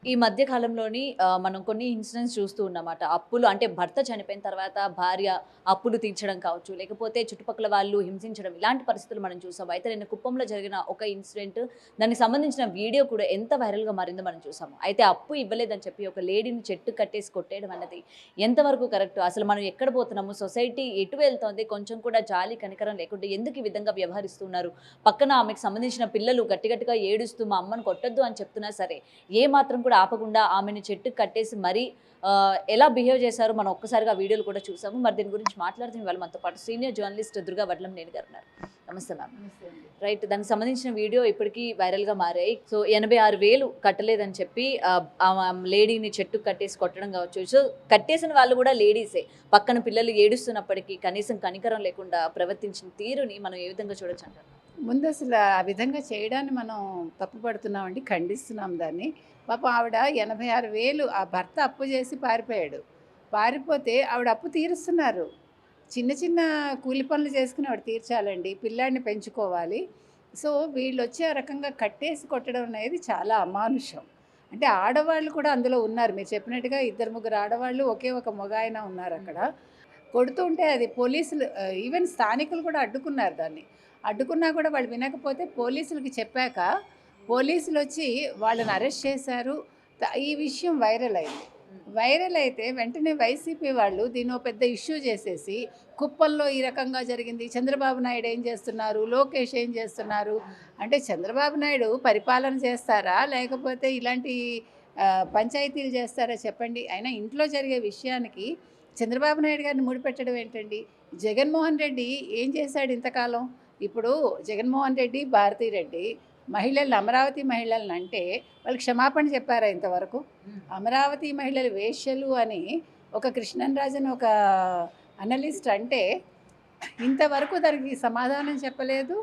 ఈ మధ్య కాలంలోని మనం కొన్ని ఇన్సిడెంట్స్ చూస్తూ ఉన్నమాట. అప్పులు అంటే భర్త చనిపోయిన తర్వాత భార్య అప్పులు తీర్చడం కావచ్చు, లేకపోతే చుట్టుపక్కల వాళ్ళు హింసించడం ఇలాంటి పరిస్థితులు మనం చూసాం. అయితే నిన్న కుప్పంలో జరిగిన ఒక ఇన్సిడెంట్ దానికి సంబంధించిన వీడియో కూడా ఎంత వైరల్‌గా మారిందో మనం చూసాము. అయితే అప్పు ఇవ్వలేదని చెప్పి ఒక లేడీని చెట్టు కట్టేసి కొట్టేయడం అన్నది ఎంతవరకు కరెక్ట్? అసలు మనం ఎక్కడ పోతున్నాము? సొసైటీ ఎటు వెళ్తోంది? కొంచెం కూడా జాలి, కనికరం లేకుండా ఎందుకు ఈ విధంగా వ్యవహరిస్తున్నారు? పక్కన ఆమెకు సంబంధించిన పిల్లలు గట్టి గట్టిగా ఏడుస్తూ మా అమ్మను కొట్టొద్దు అని చెప్తున్నా సరే, ఏ మాత్రం కూడా ఆపకుండా ఆమెని చెట్టుకి కట్టేసి మరీ ఎలా బిహేవ్ చేశారో మనం ఒక్కసారిగా ఆ వీడియోలు కూడా చూసాము. మరి దీని గురించి మాట్లాడుతున్న ఇవాళ మనతో పాటు సీనియర్ జర్నలిస్ట్ దుర్గా వడ్లంనేని గారు ఉన్నారు. నమస్తే మ్యామ్. రైట్, దానికి సంబంధించిన వీడియో ఇప్పటికీ వైరల్‌గా మారాయి. సో 86,000 కట్టలేదని చెప్పి లేడీని చెట్టుకు కట్టేసి కొట్టడం కావచ్చు. సో కట్టేసిన వాళ్ళు కూడా లేడీసే. పక్కన పిల్లలు ఏడుస్తున్నప్పటికీ కనీసం కనికరం లేకుండా ప్రవర్తించిన తీరుని మనం ఏ విధంగా చూడొచ్చంటారు? ముందు అసలు ఆ విధంగా చేయడాన్ని మనం తప్పుపడుతున్నామండి, ఖండిస్తున్నాం దాన్ని. పాపం ఆవిడ 86,000 ఆ భర్త అప్పు చేసి పారిపోయాడు. పారిపోతే ఆవిడ అప్పు తీరుస్తున్నారు. చిన్న చిన్న కూలి పనులు చేసుకుని ఆవిడ తీర్చాలండి. పిల్లాడిని పెంచుకోవాలి. సో వీళ్ళొచ్చి ఆ రకంగా కట్టేసి కొట్టడం అనేది చాలా అమానుషం. అంటే ఆడవాళ్ళు కూడా అందులో ఉన్నారు. మీరు చెప్పినట్టుగా 2, 3 ఆడవాళ్ళు, ఒకే ఒక మగాయన ఉన్నారు అక్కడ. కొడుతుంటే అది పోలీసులు ఈవెన్ స్థానికులు కూడా అడ్డుకున్నారు దాన్ని. అడ్డుకున్నా కూడా వాళ్ళు వినకపోతే పోలీసులకి చెప్పాక పోలీసులు వచ్చి వాళ్ళని అరెస్ట్ చేశారు. ఈ విషయం వైరల్ అయింది. వైరల్ అయితే వెంటనే వైసీపీ వాళ్ళు దీన్ని ఓ పెద్ద ఇష్యూ చేసేసి కుప్పంలో ఈ రకంగా జరిగింది, చంద్రబాబు నాయుడు ఏం చేస్తున్నారు, లోకేష్ ఏం చేస్తున్నారు అంటే చంద్రబాబు నాయుడు పరిపాలన చేస్తారా లేకపోతే ఇలాంటి పంచాయతీలు చేస్తారా చెప్పండి. అయినా ఇంట్లో జరిగే విషయానికి చంద్రబాబు నాయుడు గారిని ముడిపెట్టడం ఏంటండి? జగన్మోహన్ రెడ్డి ఏం చేశాడు ఇంతకాలం? ఇప్పుడు జగన్మోహన్ రెడ్డి, భారతీరెడ్డి మహిళలను, అమరావతి మహిళలను అంటే వాళ్ళు క్షమాపణ చెప్పారా ఇంతవరకు? అమరావతి మహిళలు వేశ్యలు అని ఒక కృష్ణన్ రాజన్ ఒక అనలిస్ట్ అంటే ఇంతవరకు దానికి సమాధానం చెప్పలేదు.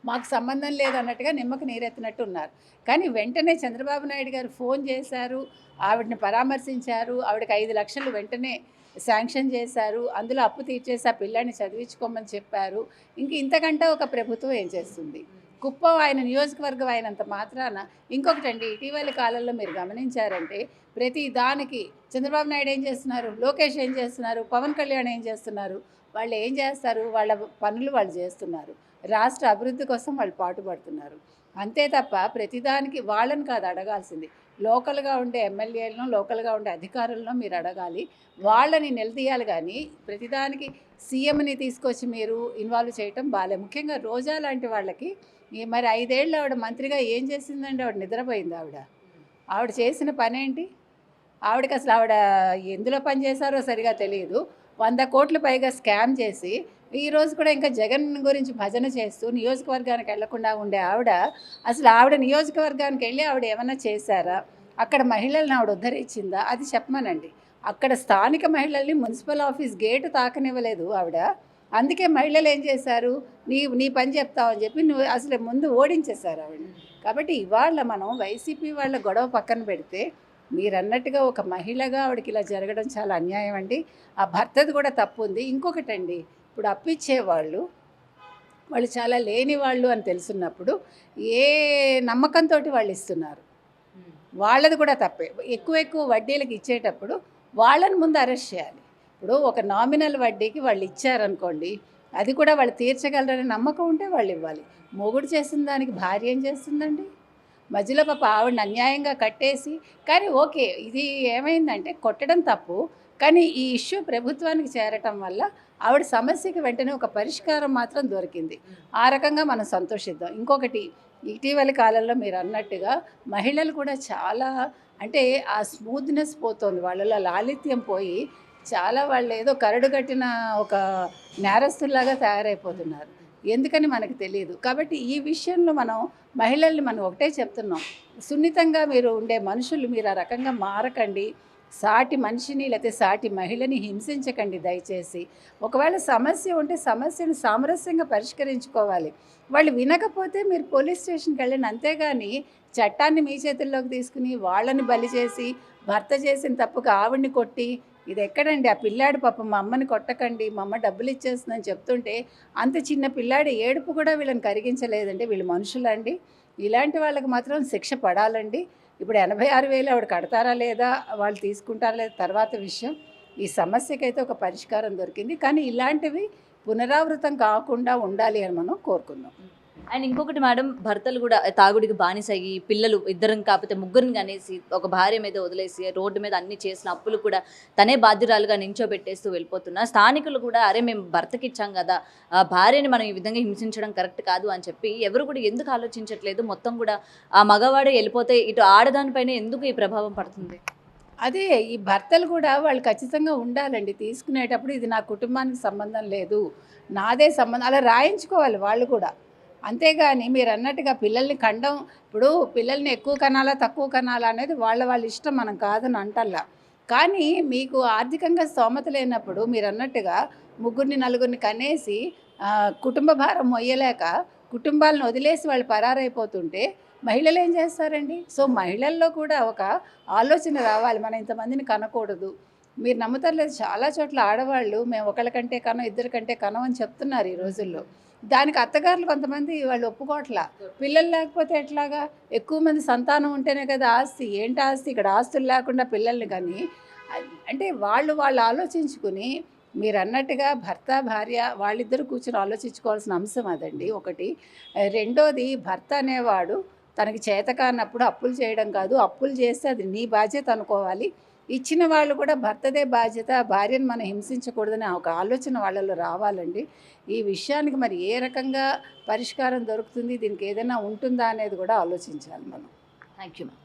మాకు సంబంధం లేదు అన్నట్టుగా నిమ్మకు నీరెత్తినట్టు ఉన్నారు. కానీ వెంటనే చంద్రబాబు నాయుడు గారు ఫోన్ చేశారు, ఆవిడని పరామర్శించారు, ఆవిడకి 5 లక్షలు వెంటనే శాంక్షన్ చేశారు, అందులో అప్పు తీర్చేసి ఆ పిల్లాడిని చదివించుకోమని చెప్పారు. ఇంతకంటే ఒక ప్రభుత్వం ఏం చేస్తుంది? కుప్పం ఆయన నియోజకవర్గం అయినంత మాత్రాన. ఇంకొకటండి, ఇటీవలి కాలంలో మీరు గమనించారంటే ప్రతి దానికి చంద్రబాబు నాయుడు ఏం చేస్తున్నారు, లోకేష్ ఏం చేస్తున్నారు, పవన్ కళ్యాణ్ ఏం చేస్తున్నారు? వాళ్ళు ఏం చేస్తారు? వాళ్ళ పనులు వాళ్ళు చేస్తున్నారు. రాష్ట్ర అభివృద్ధి కోసం వాళ్ళు పాటుపడుతున్నారు. అంతే తప్ప ప్రతిదానికి వాళ్ళని కాదు అడగాల్సింది. లోకల్గా ఉండే ఎమ్మెల్యేలను, లోకల్గా ఉండే అధికారులను మీరు అడగాలి, వాళ్ళని నిలదీయాలి. కానీ ప్రతిదానికి సీఎంని తీసుకొచ్చి మీరు ఇన్వాల్వ్ చేయటం బాలే. ముఖ్యంగా రోజా లాంటి వాళ్ళకి మరి 5 ఏళ్ళు ఆవిడ మంత్రిగా ఏం చేసిందండి? ఆవిడ నిద్రపోయింది. ఆవిడ చేసిన పని ఏంటి? ఆవిడకి అసలు ఆవిడ ఎందులో పని చేశారో సరిగా తెలియదు. 100 కోట్ల పైగా స్కామ్ చేసి ఈరోజు కూడా ఇంకా జగన్ గురించి భజన చేస్తూ నియోజకవర్గానికి వెళ్లకుండా ఉండే ఆవిడ, అసలు ఆవిడ నియోజకవర్గానికి వెళ్ళి ఆవిడ ఏమన్నా చేశారా? అక్కడ మహిళలను ఆవిడ ఉద్ధరించిందా? అది చెప్పమనండి. అక్కడ స్థానిక మహిళల్ని మున్సిపల్ ఆఫీస్ గేటు తాకనివ్వలేదు ఆవిడ. అందుకే మహిళలు ఏం చేశారు? నీ పని చెప్తావని చెప్పి నువ్వు అసలు ముందు ఓడించేశారు ఆవిడ. కాబట్టి ఇవాళ మనం వైసీపీ వాళ్ళ గొడవ పక్కన పెడితే మీరన్నట్టుగా ఒక మహిళగా ఆవిడకి ఇలా జరగడం చాలా అన్యాయం అండి. ఆ భర్తది కూడా తప్పు ఉంది. ఇంకొకటండి, ఇప్పుడు అప్పిచ్చేవాళ్ళు వాళ్ళు చాలా లేని వాళ్ళు అని తెలుసున్నప్పుడు ఏ నమ్మకంతో వాళ్ళు ఇస్తున్నారు? వాళ్ళది కూడా తప్పే. ఎక్కువ వడ్డీలకు ఇచ్చేటప్పుడు వాళ్ళని ముందు అరెస్ట్ చేయాలి. ఇప్పుడు ఒక నామినల్ వడ్డీకి వాళ్ళు ఇచ్చారనుకోండి, అది కూడా వాళ్ళు తీర్చగలరనే నమ్మకం ఉంటే వాళ్ళు ఇవ్వాలి. మొగుడు చేసిన దానికి భార్య ఏం చేస్తుందండి? మధ్యలో పాప ఆవిడని అన్యాయంగా కట్టేసి. కానీ ఓకే, ఇది ఏమైందంటే కొట్టడం తప్పు, కానీ ఈ ఇష్యూ ప్రభుత్వానికి చేరటం వల్ల ఆవిడ సమస్యకి వెంటనే ఒక పరిష్కారం మాత్రం దొరికింది. ఆ రకంగా మనం సంతోషిద్దాం. ఇంకొకటి, ఇటీవలి కాలంలో మీరు అన్నట్టుగా మహిళలు కూడా చాలా అంటే ఆ స్మూత్నెస్ పోతుంది వాళ్ళలో, లాలిత్యం పోయి చాలా వాళ్ళు ఏదో కరడు కట్టిన ఒక నేరస్తుల్లాగా తయారైపోతున్నారు. ఎందుకని మనకు తెలియదు. కాబట్టి ఈ విషయంలో మనం మహిళల్ని మనం ఒకటే చెప్తున్నాం, సున్నితంగా మీరు ఉండే మనుషులు మీరు ఆ రకంగా మారకండి. సాటి మనిషిని లేకపోతే సాటి మహిళని హింసించకండి దయచేసి. ఒకవేళ సమస్య ఉంటే సమస్యను సామరస్యంగా పరిష్కరించుకోవాలి. వాళ్ళు వినకపోతే మీరు పోలీస్ స్టేషన్కి వెళ్ళండి. అంతేగాని చట్టాన్ని మీ చేతుల్లోకి తీసుకుని వాళ్ళని బలి చేసి భర్త చేసిన తప్పుకు ఆవిడ్ని కొట్టి ఇది ఎక్కడండి? ఆ పిల్లాడు పాపం మా అమ్మని కొట్టకండి, మా అమ్మ డబ్బులు ఇచ్చేస్తుందని చెప్తుంటే అంత చిన్న పిల్లాడి ఏడుపు కూడా వీళ్ళని కరిగించలేదంటే వీళ్ళు మనుషులండి. ఇలాంటి వాళ్ళకి మాత్రం శిక్ష పడాలండి. ఇప్పుడు 86,000 ఆవిడ కడతారా లేదా, వాళ్ళు తీసుకుంటారా లేదా తర్వాత విషయం. ఈ సమస్యకైతే ఒక పరిష్కారం దొరికింది. కానీ ఇలాంటివి పునరావృతం కాకుండా ఉండాలి అని మనం కోరుకుందాం. అండ్ ఇంకొకటి మేడం, భర్తలు కూడా తాగుడికి బానిసయ్యి పిల్లలు ఇద్దరం కాకపోతే ముగ్గురిని అనేసి ఒక భార్య మీద వదిలేసి రోడ్డు మీద అన్ని చేసిన అప్పులు కూడా తనే బాధ్యురాలుగా నించోబెట్టేస్తూ వెళ్ళిపోతున్నా. స్థానికులు కూడా అరే మేము భర్తకి ఇచ్చాం కదా, ఆ భార్యని మనం ఈ విధంగా హింసించడం కరెక్ట్ కాదు అని చెప్పి ఎవరు కూడా ఎందుకు ఆలోచించట్లేదు? మొత్తం కూడా ఆ మగవాడే వెళ్ళిపోతే ఇటు ఆడదానిపైన ఎందుకు ఈ ప్రభావం పడుతుంది? అదే ఈ భర్తలు కూడా వాళ్ళు ఖచ్చితంగా ఉండాలండి. తీసుకునేటప్పుడు ఇది నా కుటుంబానికి సంబంధం లేదు, నాదే సంబంధం అలా రాయించుకోవాలి వాళ్ళు కూడా. అంతేగాని మీరు అన్నట్టుగా పిల్లల్ని కండం, ఇప్పుడు పిల్లల్ని ఎక్కువ కనాలా తక్కువ కనాలా అనేది వాళ్ళ ఇష్టం, మనం కాదని అంటల్లా. కానీ మీకు ఆర్థికంగా స్తోమత లేనప్పుడు మీరు అన్నట్టుగా ముగ్గురిని నలుగురిని కనేసి కుటుంబ భారం మొయ్యలేక కుటుంబాలను వదిలేసి వాళ్ళు పరారైపోతుంటే మహిళలు ఏం చేస్తారండి? సో మహిళల్లో కూడా ఒక ఆలోచన రావాలి, మనం ఇంతమందిని కనకూడదు. మీరు నమ్ముతారు లేదు, చాలా చోట్ల ఆడవాళ్ళు మేము ఒకళ్ళకంటే కనం, ఇద్దరి కంటే కనం అని చెప్తున్నారు ఈ రోజుల్లో. దానికి అత్తగారులు కొంతమంది వాళ్ళు ఒప్పుకోవట్లా. పిల్లలు లేకపోతే ఎట్లాగా? ఎక్కువ మంది సంతానం ఉంటేనే కదా ఆస్తి. ఏంటి ఆస్తి? ఇక్కడ ఆస్తులు లేకుండా పిల్లల్ని కానీ అంటే వాళ్ళు ఆలోచించుకుని మీరు అన్నట్టుగా భర్త భార్య వాళ్ళిద్దరూ కూర్చొని ఆలోచించుకోవాల్సిన అంశం అదండి ఒకటి. రెండోది, భర్త అనేవాడు తనకి చేతకానప్పుడు అప్పులు చేయడం కాదు, అప్పులు చేస్తే అది నీ బాధ్యత అనుకోవాలి. ఇచ్చిన వాళ్ళు కూడా భర్తదే బాధ్యత, భార్యను మనం హింసించకూడదని ఒక ఆలోచన వాళ్ళలో రావాలండి. ఈ విషయానికి మరి ఏ రకంగా పరిష్కారం దొరుకుతుంది, దీనికి ఏదైనా ఉంటుందా అనేది కూడా ఆలోచించాలి మనం. Thank you ma'am.